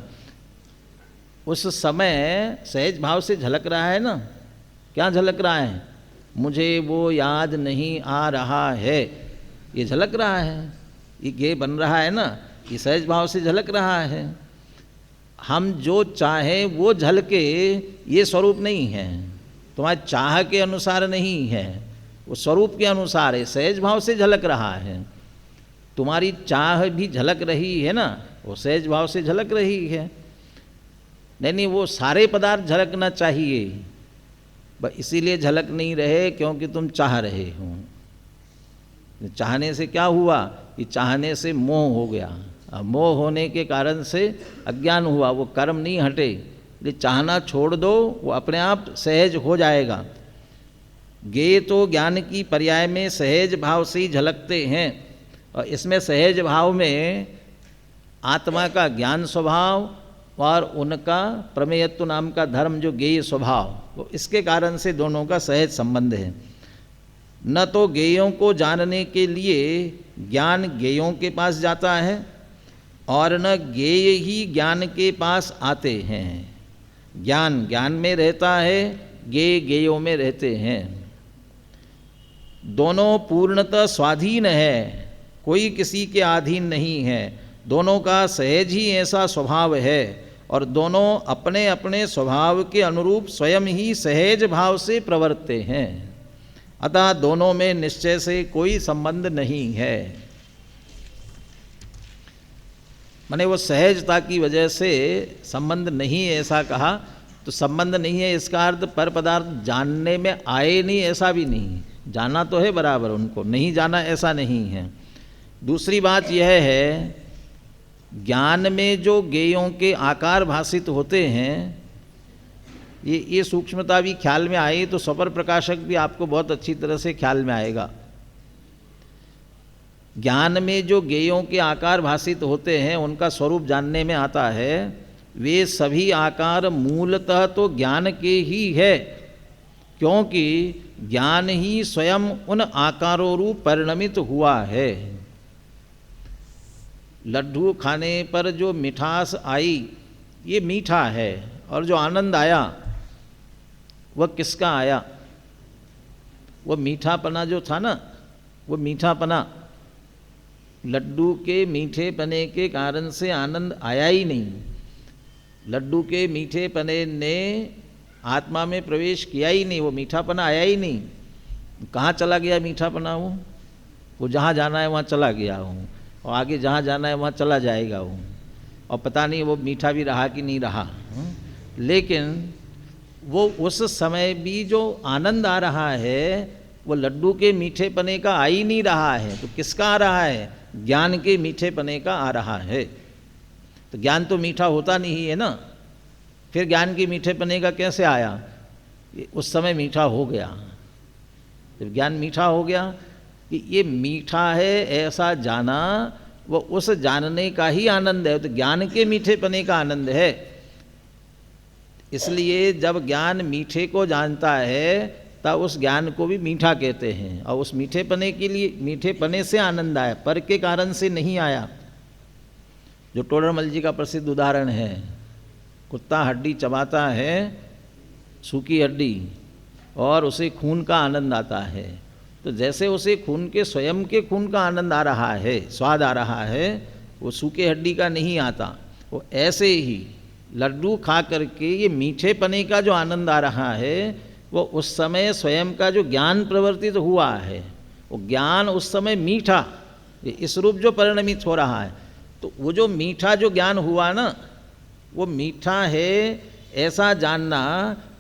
उस समय सहज भाव से झलक रहा है ना। क्या झलक रहा है? मुझे वो याद नहीं आ रहा है, ये झलक रहा है। ये गेय बन रहा है ना, ये सहज भाव से झलक रहा है। हम जो चाहें वो झलके, ये स्वरूप नहीं है। तुम्हारे चाह के अनुसार नहीं है, वो स्वरूप के अनुसार है, सहज भाव से झलक रहा है। तुम्हारी चाह भी झलक रही है ना, वो सहज भाव से झलक रही है। नहीं, वो सारे पदार्थ झलकना चाहिए, बस इसीलिए झलक नहीं रहे क्योंकि तुम चाह रहे हो। चाहने से क्या हुआ? कि चाहने से मोह हो गया। अब मोह होने के कारण से अज्ञान हुआ, वो कर्म नहीं हटे। ये चाहना छोड़ दो, वो अपने आप सहज हो जाएगा। गेय तो ज्ञान की पर्याय में सहज भाव से ही झलकते हैं। और इसमें सहज भाव में आत्मा का ज्ञान स्वभाव और उनका प्रमेयत्व नाम का धर्म जो गेय स्वभाव, वो इसके कारण से दोनों का सहज संबंध है। न तो गेयों को जानने के लिए ज्ञान गेयों के पास जाता है और न गेय ही ज्ञान के पास आते हैं। ज्ञान ज्ञान में रहता है, गेय गेयों में रहते हैं। दोनों पूर्णतः स्वाधीन है, कोई किसी के अधीन नहीं है। दोनों का सहज ही ऐसा स्वभाव है और दोनों अपने अपने स्वभाव के अनुरूप स्वयं ही सहज भाव से प्रवर्तते हैं। अतः दोनों में निश्चय से कोई संबंध नहीं है। माने वो सहजता की वजह से संबंध नहीं है, ऐसा कहा तो संबंध नहीं है इसका अर्थ पर पदार्थ जानने में आए नहीं, ऐसा भी नहीं। जाना तो है बराबर, उनको नहीं जाना ऐसा नहीं है। दूसरी बात यह है, ज्ञान में जो गेयों के आकार भाषित होते हैं, ये सूक्ष्मता भी ख्याल में आई तो स्वपर प्रकाशक भी आपको बहुत अच्छी तरह से ख्याल में आएगा। ज्ञान में जो गेयों के आकार भाषित होते हैं, उनका स्वरूप जानने में आता है। वे सभी आकार मूलतः तो ज्ञान के ही है, क्योंकि ज्ञान ही स्वयं उन आकारों रूप परिणमित हुआ है। लड्डू खाने पर जो मिठास आई, ये मीठा है, और जो आनंद आया वह किसका आया? वो मीठापना जो था ना, वो मीठापना लड्डू के मीठेपने के कारण से आनंद आया ही नहीं। लड्डू के मीठेपने ने आत्मा में प्रवेश किया ही नहीं, वो मीठापना आया ही नहीं। कहाँ चला गया मीठापना? वो जहाँ जाना है वहाँ चला गया हूँ, और आगे जहाँ जाना है वहाँ चला जाएगा हूँ, और पता नहीं वो मीठा भी रहा कि नहीं रहा। लेकिन वो उस समय भी जो आनंद आ रहा है, वो लड्डू के मीठेपने का आ ही नहीं रहा है। तो किसका आ रहा है? ज्ञान के मीठेपने का आ रहा है। तो ज्ञान तो मीठा होता नहीं है ना, फिर ज्ञान के मीठेपने का कैसे आया? उस समय मीठा हो गया। जब ज्ञान मीठा हो गया कि ये मीठा है ऐसा जाना, वो उस जानने का ही आनंद है, तो ज्ञान के मीठेपने का आनंद है। इसलिए जब ज्ञान मीठे को जानता है तब उस ज्ञान को भी मीठा कहते हैं, और उस मीठेपने के लिए, मीठेपने से आनंद आया, पर के कारण से नहीं आया। जो टोडरमल जी का प्रसिद्ध उदाहरण है, कुत्ता हड्डी चबाता है, सूखी हड्डी, और उसे खून का आनंद आता है। तो जैसे उसे खून के, स्वयं के खून का आनंद आ रहा है, स्वाद आ रहा है, वो सूखे हड्डी का नहीं आता। वो ऐसे ही लड्डू खा करके ये मीठेपने का जो आनंद आ रहा है, वो उस समय स्वयं का जो ज्ञान प्रवर्तित हुआ है, वो ज्ञान उस समय मीठा, इस रूप जो परिणमित हो रहा है, तो वो जो मीठा जो ज्ञान हुआ ना, वो मीठा है ऐसा जानना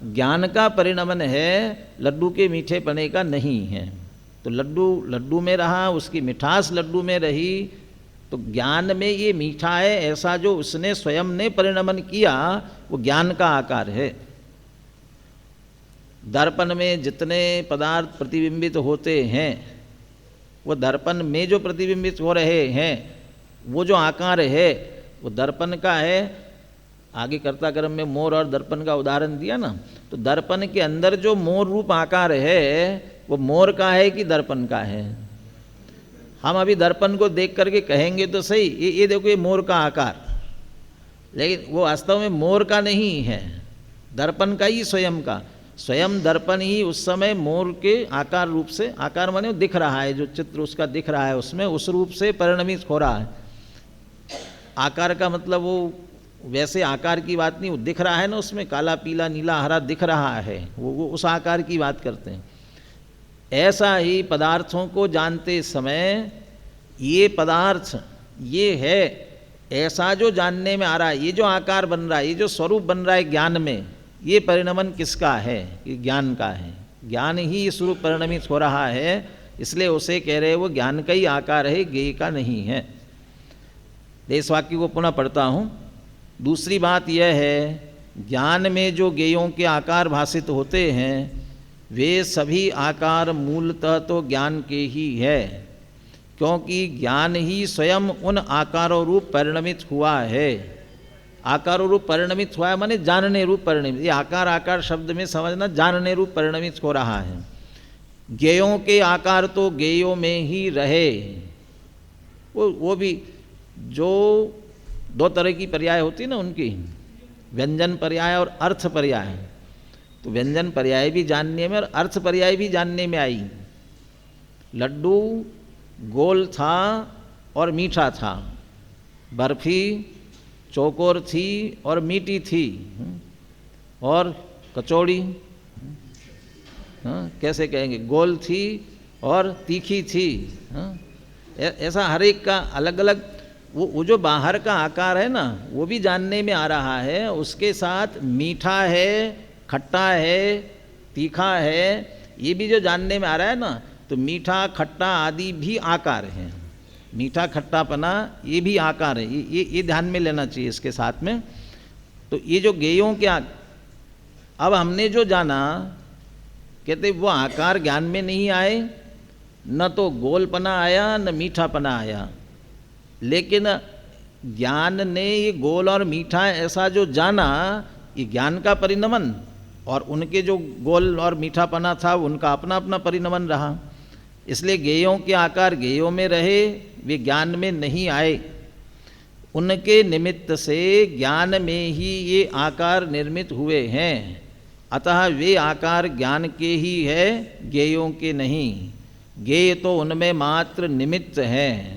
ज्ञान का परिणमन है, लड्डू के मीठेपने का नहीं है। तो लड्डू लड्डू में रहा, उसकी मिठास लड्डू में रही, तो ज्ञान में ये मीठा है ऐसा जो उसने स्वयं ने परिणमन किया, वो ज्ञान का आकार है। दर्पण में जितने पदार्थ प्रतिबिंबित होते हैं, वो दर्पण में जो प्रतिबिंबित हो रहे हैं, वो जो आकार है वो दर्पण का है। आगे कर्ता कर्म में मोर और दर्पण का उदाहरण दिया ना, तो दर्पण के अंदर जो मोर रूप आकार है वो मोर का है कि दर्पण का है? हम अभी दर्पण को देख करके कहेंगे तो सही, ये देखो ये मोर का आकार, लेकिन वो वास्तव में मोर का नहीं है, दर्पण का ही स्वयं का। स्वयं दर्पण ही उस समय मोर के आकार रूप से, आकार माने दिख रहा है, जो चित्र उसका दिख रहा है उसमें उस रूप से परिणमित हो रहा है। आकार का मतलब वो वैसे आकार की बात नहीं, वो दिख रहा है ना, उसमें काला पीला नीला हरा दिख रहा है, वो उस आकार की बात करते हैं। ऐसा ही पदार्थों को जानते समय ये पदार्थ ये है ऐसा जो जानने में आ रहा है, ये जो आकार बन रहा है, ये जो स्वरूप बन रहा है ज्ञान में, ये परिणमन किसका है? ये ज्ञान का है। ज्ञान ही इस रूप परिणमित हो रहा है, इसलिए उसे कह रहे वो ज्ञान का ही आकार है, ज्ञेय का नहीं है। इस वाक्य को पुनः पढ़ता हूँ। दूसरी बात यह है, ज्ञान में जो ज्ञेयों के आकार भाषित होते हैं वे सभी आकार मूलतः तो ज्ञान के ही है, क्योंकि ज्ञान ही स्वयं उन आकारों रूप परिणमित हुआ है। आकारों रूप परिणमित हुआ है माने जानने रूप परिणमित। ये आकार आकार शब्द में समझना, जानने रूप परिणमित हो रहा है। ज्ञेयों के आकार तो ज्ञेयों में ही रहे। वो भी जो दो तरह की पर्याय होती ना उनकी, व्यंजन पर्याय और अर्थ पर्याय। तो व्यंजन पर्याय भी जानने में और अर्थ पर्याय भी जानने में आई। लड्डू गोल था और मीठा था, बर्फी चौकोर थी और मीठी थी, और कचौड़ी कैसे कहेंगे, गोल थी और तीखी थी। ऐसा हर एक का अलग अलग वो जो बाहर का आकार है ना, वो भी जानने में आ रहा है। उसके साथ मीठा है, खट्टा है, तीखा है, ये भी जो जानने में आ रहा है ना, तो मीठा खट्टा आदि भी आकार हैं। मीठा खट्टापना ये भी आकार है, ये ध्यान में लेना चाहिए इसके साथ में। तो ये जो ज्ञेयों के अब हमने जो जाना, कहते वो आकार ज्ञान में नहीं आए, न तो गोलपना आया न मीठापना आया, लेकिन ज्ञान ने ये गोल और मीठा ऐसा जो जाना, ये ज्ञान का परिणमन, और उनके जो गोल और मीठापना था उनका अपना अपना परिणमन रहा। इसलिए ज्ञेयों के आकार ज्ञेयों में रहे, वे ज्ञान में नहीं आए। उनके निमित्त से ज्ञान में ही ये आकार निर्मित हुए हैं, अतः वे आकार ज्ञान के ही है, ज्ञेयों के नहीं। ज्ञेय तो उनमें मात्र निमित्त हैं।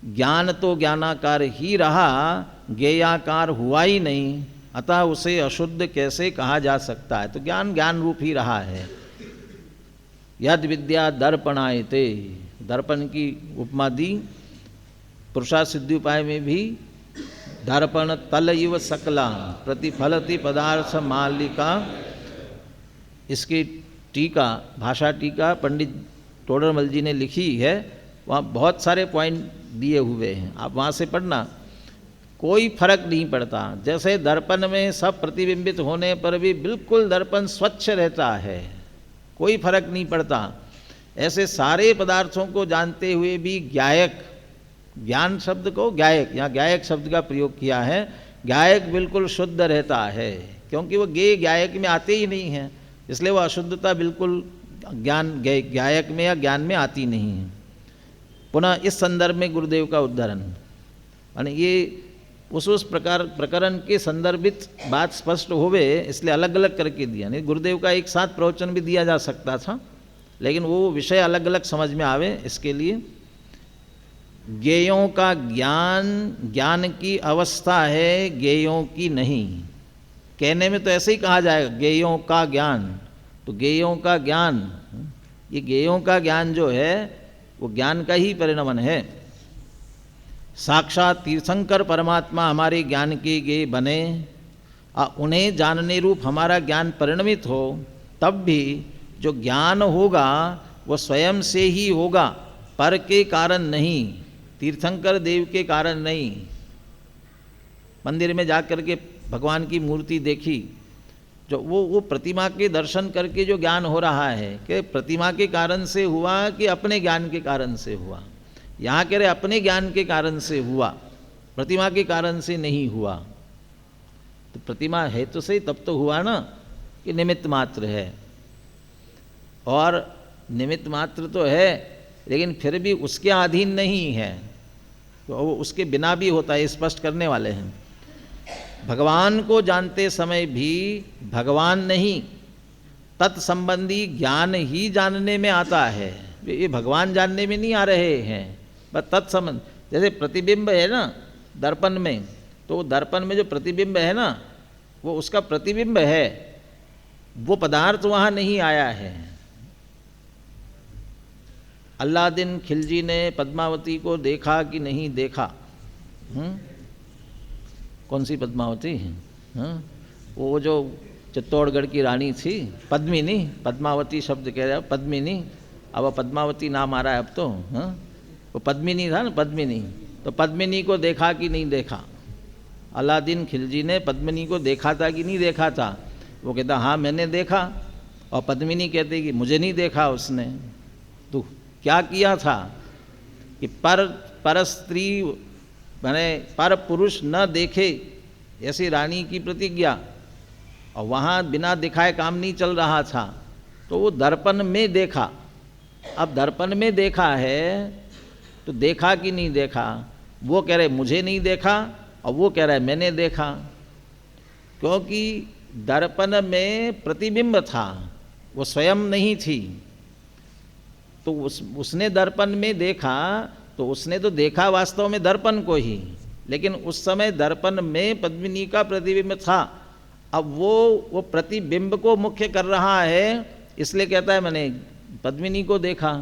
ज्ञान तो ज्ञानाकार ही रहा, ज्ञेयाकार हुआ ही नहीं, अतः उसे अशुद्ध कैसे कहा जा सकता है? तो ज्ञान ज्ञान रूप ही रहा है। यद विद्या दर्पणायते, दर्पण की उपमा दी। पुरुषार्थ सिद्धि उपाय में भी दर्पण तल इव सकला प्रतिफलति पदार्थ मालिका, इसकी टीका, भाषा टीका पंडित टोडरमल जी ने लिखी है। वहाँ बहुत सारे पॉइंट दिए हुए हैं, आप वहाँ से पढ़ना। कोई फर्क नहीं पड़ता, जैसे दर्पण में सब प्रतिबिंबित होने पर भी बिल्कुल दर्पण स्वच्छ रहता है, कोई फर्क नहीं पड़ता। ऐसे सारे पदार्थों को जानते हुए भी ज्ञायक, ज्ञान शब्द को ज्ञायक, यहाँ ज्ञायक शब्द का प्रयोग किया है। ज्ञायक बिल्कुल शुद्ध रहता है, क्योंकि वो ज्ञेय ज्ञायक में आते ही नहीं है, इसलिए वो अशुद्धता बिल्कुल ज्ञान ज्ञायक में या ज्ञान में आती नहीं है। पुनः इस संदर्भ में गुरुदेव का उद्धरण, यानी ये उस प्रकार प्रकरण के संदर्भित बात स्पष्ट होवे, इसलिए अलग अलग करके दिया। नहीं गुरुदेव का एक साथ प्रवचन भी दिया जा सकता था, लेकिन वो विषय अलग अलग समझ में आवे, इसके लिए ज्ञेयों का ज्ञान ज्ञान की अवस्था है, ज्ञेयों की नहीं। कहने में तो ऐसे ही कहा जाएगा ज्ञेयों का ज्ञान, तो गेयों का ज्ञान, ये गेयों का ज्ञान जो है वो ज्ञान का ही परिणमन है। साक्षात तीर्थंकर परमात्मा हमारे ज्ञान के गेय बने, उन्हें जानने रूप हमारा ज्ञान परिणमित हो, तब भी जो ज्ञान होगा वो स्वयं से ही होगा, पर के कारण नहीं, तीर्थंकर देव के कारण नहीं। मंदिर में जाकर के भगवान की मूर्ति देखी, जो वो प्रतिमा के दर्शन करके जो ज्ञान हो रहा है कि प्रतिमा के कारण से हुआ कि अपने ज्ञान के कारण से हुआ। यहाँ कह रहे अपने ज्ञान के कारण से हुआ, प्रतिमा के कारण से नहीं हुआ। तो प्रतिमा है तो सही, तब तो हुआ ना कि निमित्त मात्र है, और निमित्त मात्र तो है लेकिन फिर भी उसके अधीन नहीं है, तो वो उसके बिना भी होता है, स्पष्ट करने वाले हैं। भगवान को जानते समय भी भगवान नहीं, तत्संबंधी ज्ञान ही जानने में आता है। ये भगवान जानने में नहीं आ रहे हैं, बस तत्संबंध। जैसे प्रतिबिंब है ना दर्पण में, तो दर्पण में जो प्रतिबिंब है ना वो उसका प्रतिबिंब है, वो पदार्थ वहाँ नहीं आया है। अलादीन खिलजी ने पद्मावती को देखा कि नहीं देखा? कौन सी पद्मावती? वो जो चित्तौड़गढ़ की रानी थी, पद्मिनी, पद्मावती शब्द कह रहे हो, पद्मिनी, अब पद्मावती नाम आ रहा है अब तो। वो पद्मिनी था ना, पद्मिनी, तो पद्मिनी को देखा कि नहीं देखा? अलादीन खिलजी ने पद्मिनी को देखा था कि नहीं देखा था? वो कहता हाँ मैंने देखा, और पद्मिनी कहती कि मुझे नहीं देखा उसने। तो क्या किया था कि पर स्त्री माने पर पुरुष न देखे ऐसी रानी की प्रतिज्ञा, और वहाँ बिना दिखाए काम नहीं चल रहा था, तो वो दर्पण में देखा। अब दर्पण में देखा है तो देखा कि नहीं देखा? वो कह रहे मुझे नहीं देखा, और वो कह रहा है मैंने देखा, क्योंकि दर्पण में प्रतिबिंब था, वो स्वयं नहीं थी। तो उसने दर्पण में देखा, तो उसने तो देखा वास्तव में दर्पण को ही, लेकिन उस समय दर्पण में पद्मिनी का प्रतिबिंब था। अब वो प्रतिबिंब को मुख्य कर रहा है, इसलिए कहता है मैंने पद्मिनी को देखा,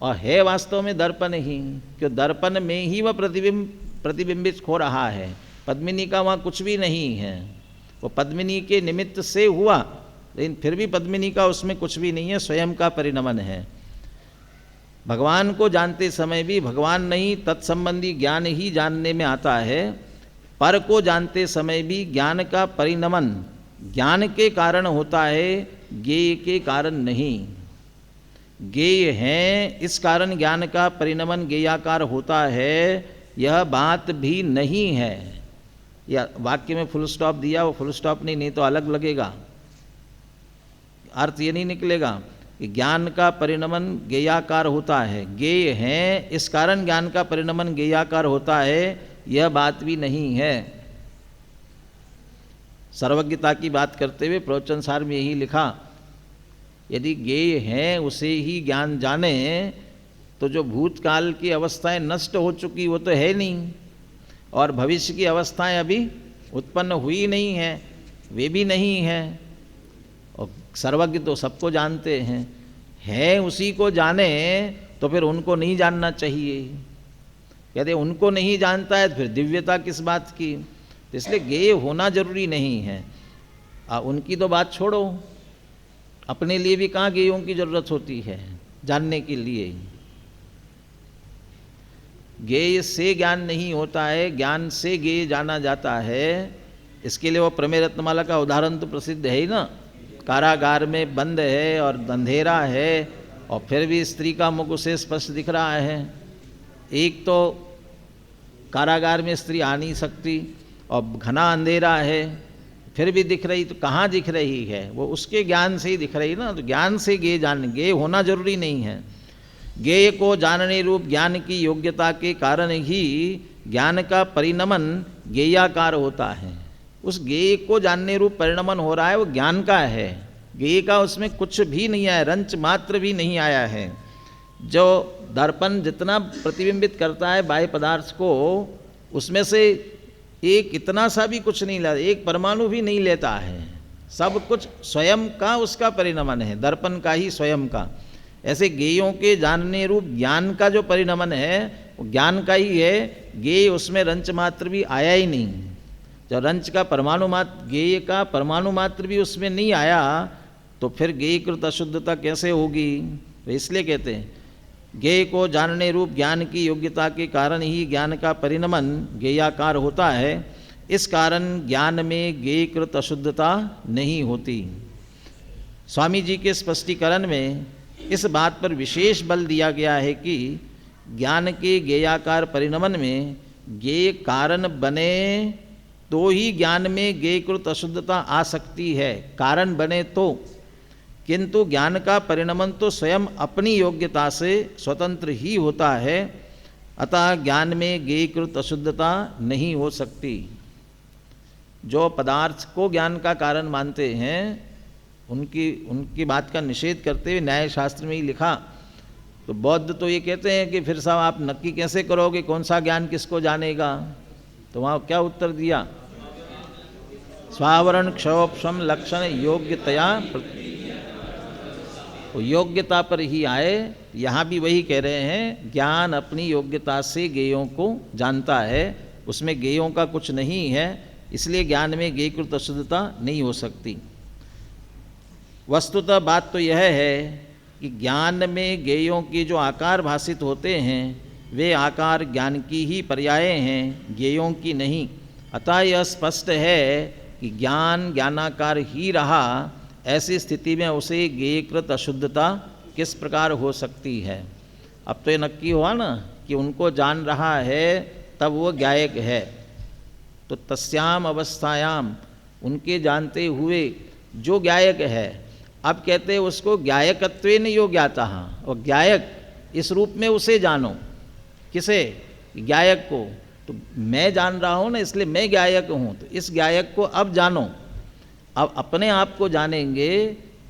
और है वास्तव में दर्पण ही, क्यों दर्पण में ही वह प्रतिबिंबित हो रहा है। पद्मिनी का वहाँ कुछ भी नहीं है, वो पद्मिनी के निमित्त से हुआ, लेकिन फिर भी पद्मिनी का उसमें कुछ भी नहीं है, स्वयं का परिणमन है। भगवान को जानते समय भी भगवान नहीं, तत्संबंधी ज्ञान ही जानने में आता है। पर को जानते समय भी ज्ञान का परिणमन ज्ञान के कारण होता है, ज्ञेय के कारण नहीं। ज्ञेय है इस कारण ज्ञान का परिणमन ज्ञेयाकार होता है, यह बात भी नहीं है। या वाक्य में फुल स्टॉप दिया, वो फुल स्टॉप नहीं तो अलग लगेगा, अर्थ ये नहीं निकलेगा कि ज्ञान का परिणमन ज्ञेयाकार होता है। ज्ञेय है इस कारण ज्ञान का परिणमन ज्ञेयाकार होता है, यह बात भी नहीं है। सर्वज्ञता की बात करते हुए प्रवचन सार में यही लिखा, यदि ज्ञेय है उसे ही ज्ञान जाने, तो जो भूतकाल की अवस्थाएं नष्ट हो चुकी वो तो है नहीं, और भविष्य की अवस्थाएं अभी उत्पन्न हुई नहीं हैं, वे भी नहीं हैं। और सर्वज्ञ तो सबको जानते हैं, है उसी को जाने, तो फिर उनको नहीं जानना चाहिए। कहते उनको नहीं जानता है तो फिर दिव्यता किस बात की? तो इसलिए ज्ञेय होना जरूरी नहीं है। उनकी तो बात छोड़ो, अपने लिए भी कहाँ ज्ञेयों की जरूरत होती है जानने के लिए। ज्ञेय से ज्ञान नहीं होता है, ज्ञान से ज्ञेय जाना जाता है। इसके लिए वो प्रमेय रत्नमाला का उदाहरण तो प्रसिद्ध है ही ना, कारागार में बंद है और अंधेरा है, और फिर भी स्त्री का मुख उसे स्पष्ट दिख रहा है। एक तो कारागार में स्त्री आ नहीं सकती और घना अंधेरा है, फिर भी दिख रही, तो कहाँ दिख रही है? वो उसके ज्ञान से ही दिख रही ना। तो ज्ञान से ज्ञेय होना जरूरी नहीं है। ज्ञेय को जानने रूप ज्ञान की योग्यता के कारण ही ज्ञान का परिणमन ज्ञेयाकार होता है। उस ज्ञेय को जानने रूप परिणमन हो रहा है, वो ज्ञान का है। ज्ञेय का उसमें कुछ भी नहीं आया, रंच मात्र भी नहीं आया है। जो दर्पण जितना प्रतिबिंबित करता है बाह्य पदार्थ को, उसमें से एक इतना सा भी कुछ नहीं लेता, एक परमाणु भी नहीं लेता है। सब कुछ स्वयं का उसका परिणमन है, दर्पण का ही स्वयं का। ऐसे गेयों के जानने रूप ज्ञान का जो परिणमन है वो ज्ञान का ही है। गेय उसमें रंच मात्र भी आया ही नहीं। जब रंच का परमाणु मात्र, गेय का परमाणु मात्र भी उसमें नहीं आया तो फिर गेयकृत अशुद्धता कैसे होगी? तो इसलिए कहते हैं गेय को जानने रूप ज्ञान की योग्यता के कारण ही ज्ञान का परिणमन गेयाकार होता है। इस कारण ज्ञान में गेयकृत अशुद्धता नहीं होती। स्वामी जी के स्पष्टीकरण में इस बात पर विशेष बल दिया गया है कि ज्ञान के गेयाकार परिणमन में गेय कारण बने तो ही ज्ञान में गेयकृत अशुद्धता आ सकती है, कारण बने तो। किंतु ज्ञान का परिणमन तो स्वयं अपनी योग्यता से स्वतंत्र ही होता है, अतः ज्ञान में गेयकृत अशुद्धता नहीं हो सकती। जो पदार्थ को ज्ञान का कारण मानते हैं उनकी बात का निषेध करते हुए न्याय शास्त्र में ही लिखा। तो बौद्ध तो ये कहते हैं कि फिर साहब आप नक्की कैसे करोगे कौन सा ज्ञान किसको जानेगा? तो वहाँ क्या उत्तर दिया? स्वावरण क्षोभम लक्षण योग्यतया, वो योग्यता पर ही आए। यहाँ भी वही कह रहे हैं, ज्ञान अपनी योग्यता से गेयों को जानता है, उसमें गेयों का कुछ नहीं है, इसलिए ज्ञान में गेयकृत अशुद्धता नहीं हो सकती। वस्तुतः बात तो यह है कि ज्ञान में गेयों के जो आकार भाषित होते हैं वे आकार ज्ञान की ही पर्याय हैं, गेयों की नहीं। अतः यह स्पष्ट है कि ज्ञान ज्ञानाकार ही रहा, ऐसी स्थिति में उसे गेयकृत अशुद्धता किस प्रकार हो सकती है? अब तो ये नक्की हुआ ना कि उनको जान रहा है तब वो ज्ञायक है। तो तस्याम अवस्थायाम, उनके जानते हुए जो ज्ञायक है, अब कहते हैं उसको ज्ञायकत्वेन यो ज्ञाता। और ज्ञायक इस रूप में उसे जानो। किसे? ज्ञायक को। तो मैं जान रहा हूँ ना, इसलिए मैं ज्ञायक हूँ, तो इस ज्ञायक को अब जानो। अब अपने आप को जानेंगे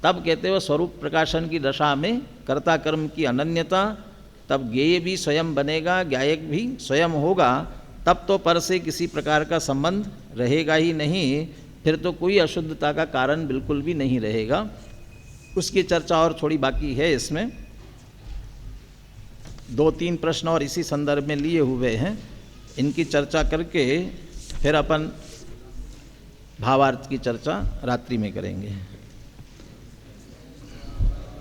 तब कहते हो स्वरूप प्रकाशन की दशा में कर्ता कर्म की अनन्यता, तब ज्ञेय भी स्वयं बनेगा, ज्ञायक भी स्वयं होगा, तब तो पर से किसी प्रकार का संबंध रहेगा ही नहीं, फिर तो कोई अशुद्धता का कारण बिल्कुल भी नहीं रहेगा। उसकी चर्चा और थोड़ी बाकी है। इसमें 2-3 प्रश्न और इसी संदर्भ में लिए हुए हैं, इनकी चर्चा करके फिर अपन भावार्थ की चर्चा रात्रि में करेंगे।